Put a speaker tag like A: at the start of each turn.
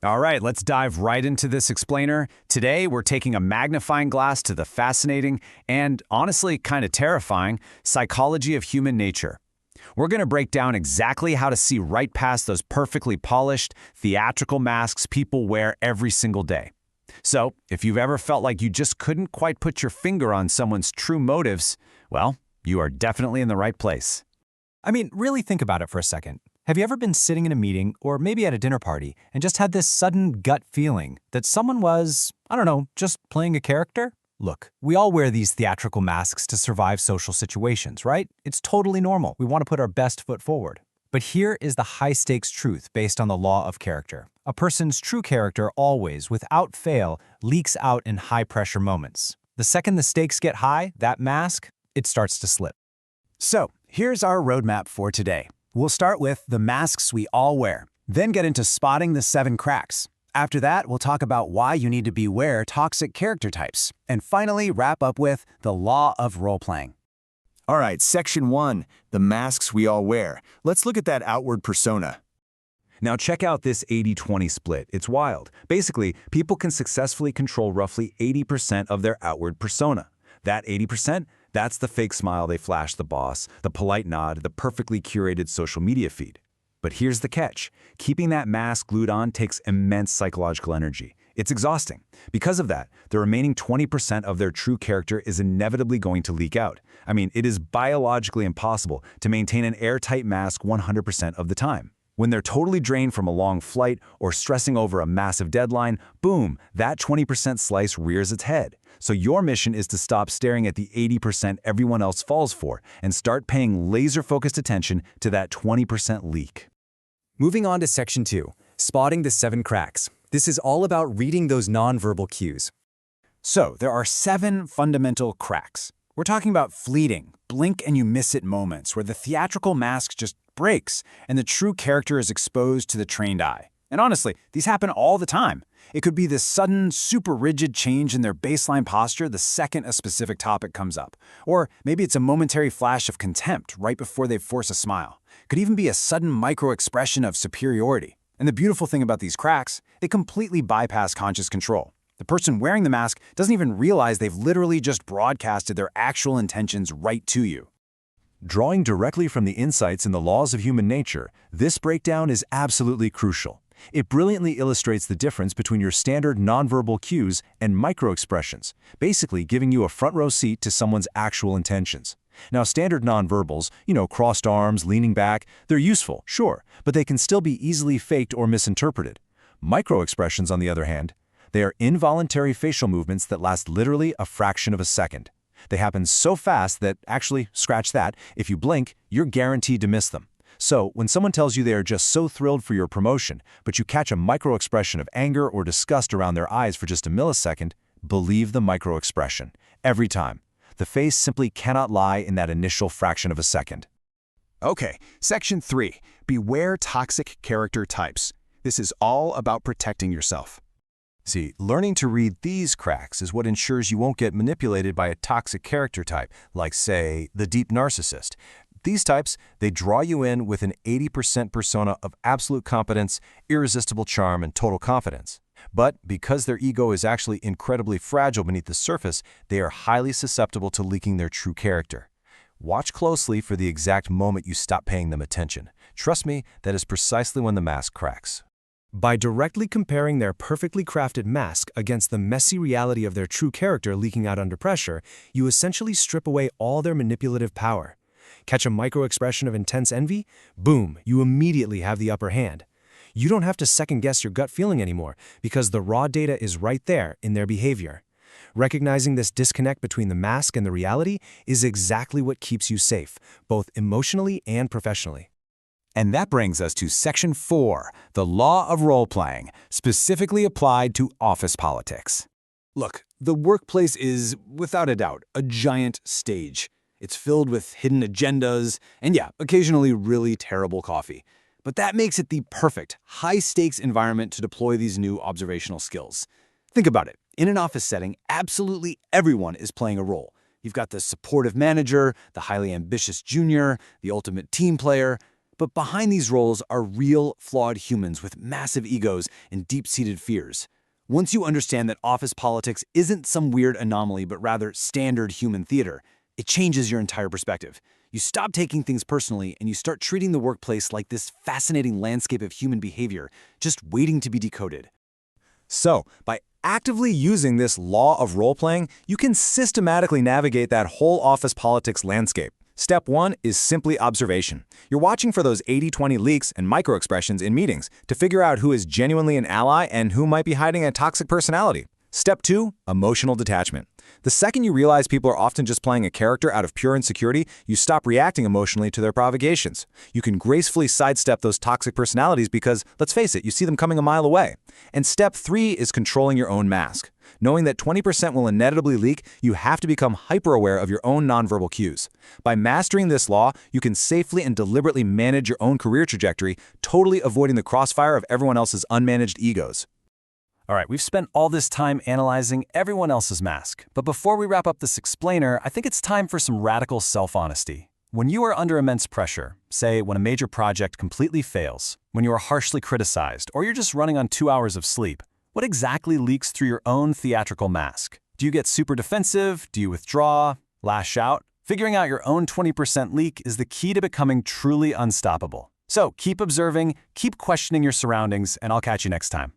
A: All right, let's dive right into this explainer. Today, we're taking a magnifying glass to the fascinating and honestly kind of terrifying psychology of human nature. We're going to break down exactly how to see right past those perfectly polished, theatrical masks people wear every single day. So, if you've ever felt like you just couldn't quite put your finger on someone's true motives, well, you are definitely in the right place.
B: I mean, really think about it for a second. Have you ever been sitting in a meeting or maybe at a dinner party and just had this sudden gut feeling that someone was, I don't know, just playing a character? Look, we all wear these theatrical masks to survive social situations, right? It's totally normal. We want to put our best foot forward. But here is the high-stakes truth based on the law of character. A person's true character always, without fail, leaks out in high-pressure moments. The second the stakes get high, that mask, it starts to slip.
A: So, here's our roadmap for today. We'll start with the masks we all wear, then get into spotting the 7 cracks. After that, we'll talk about why you need to beware toxic character types, and finally wrap up with the law of role-playing.
C: All right, Section 1, the masks we all wear. Let's look at that outward persona.
D: Now check out this 80-20 split. It's wild. Basically, people can successfully control roughly 80% of their outward persona. That 80%, that's the fake smile they flash the boss, the polite nod, the perfectly curated social media feed. But here's the catch. Keeping that mask glued on takes immense psychological energy. It's exhausting. Because of that, the remaining 20% of their true character is inevitably going to leak out. I mean, it is biologically impossible to maintain an airtight mask 100% of the time. When they're totally drained from a long flight or stressing over a massive deadline, boom, that 20% slice rears its head. So your mission is to stop staring at the 80% everyone else falls for and start paying laser-focused attention to that 20% leak.
B: Moving on to Section 2, spotting the 7 cracks. This is all about reading those nonverbal cues.
A: So, there are 7 fundamental cracks. We're talking about fleeting, blink-and-you-miss-it moments where the theatrical mask just breaks and the true character is exposed to the trained eye. And honestly, these happen all the time. It could be this sudden, super rigid change in their baseline posture the second a specific topic comes up. Or maybe it's a momentary flash of contempt right before they force a smile. Could even be a sudden micro-expression of superiority. And the beautiful thing about these cracks, they completely bypass conscious control. The person wearing the mask doesn't even realize they've literally just broadcasted their actual intentions right to you.
D: Drawing directly from the insights in the laws of human nature, this breakdown is absolutely crucial. It brilliantly illustrates the difference between your standard nonverbal cues and micro-expressions, basically giving you a front-row seat to someone's actual intentions. Now, standard nonverbals, crossed arms, leaning back, they're useful, sure, but they can still be easily faked or misinterpreted. Micro-expressions, on the other hand, they are involuntary facial movements that last literally a fraction of a second. They happen so fast that, actually, scratch that, if you blink, you're guaranteed to miss them. So, when someone tells you they are just so thrilled for your promotion, but you catch a micro-expression of anger or disgust around their eyes for just a millisecond, believe the micro-expression. Every time. The face simply cannot lie in that initial fraction of a second.
C: Okay, Section 3, beware toxic character types. This is all about protecting yourself.
D: See, learning to read these cracks is what ensures you won't get manipulated by a toxic character type, like, say, the Deep Narcissist. These types, they draw you in with an 80% persona of absolute competence, irresistible charm, and total confidence. But because their ego is actually incredibly fragile beneath the surface, they are highly susceptible to leaking their true character. Watch closely for the exact moment you stop paying them attention. Trust me, that is precisely when the mask cracks.
B: By directly comparing their perfectly crafted mask against the messy reality of their true character leaking out under pressure, you essentially strip away all their manipulative power. Catch a micro-expression of intense envy? Boom, you immediately have the upper hand. You don't have to second-guess your gut feeling anymore because the raw data is right there in their behavior. Recognizing this disconnect between the mask and the reality is exactly what keeps you safe, both emotionally and professionally.
A: And that brings us to Section 4, the law of role-playing, specifically applied to office politics. Look, the workplace is, without a doubt, a giant stage. It's filled with hidden agendas and, occasionally really terrible coffee. But that makes it the perfect, high-stakes environment to deploy these new observational skills. Think about it. In an office setting, absolutely everyone is playing a role. You've got the supportive manager, the highly ambitious junior, the ultimate team player. But behind these roles are real, flawed humans with massive egos and deep-seated fears. Once you understand that office politics isn't some weird anomaly but rather standard human theater, it changes your entire perspective. You stop taking things personally and you start treating the workplace like this fascinating landscape of human behavior, just waiting to be decoded.
D: So, by actively using this law of role-playing, you can systematically navigate that whole office politics landscape. Step 1 is simply observation. You're watching for those 80-20 leaks and microexpressions in meetings to figure out who is genuinely an ally and who might be hiding a toxic personality. Step 2, emotional detachment. The second you realize people are often just playing a character out of pure insecurity, you stop reacting emotionally to their provocations. You can gracefully sidestep those toxic personalities because, let's face it, you see them coming a mile away. And step 3 is controlling your own mask. Knowing that 20% will inevitably leak, you have to become hyper-aware of your own nonverbal cues. By mastering this law, you can safely and deliberately manage your own career trajectory, totally avoiding the crossfire of everyone else's unmanaged egos.
B: All right, we've spent all this time analyzing everyone else's mask. But before we wrap up this explainer, I think it's time for some radical self-honesty. When you are under immense pressure, say when a major project completely fails, when you are harshly criticized, or you're just running on 2 hours of sleep, what exactly leaks through your own theatrical mask? Do you get super defensive? Do you withdraw? Lash out? Figuring out your own 20% leak is the key to becoming truly unstoppable. So keep observing, keep questioning your surroundings, and I'll catch you next time.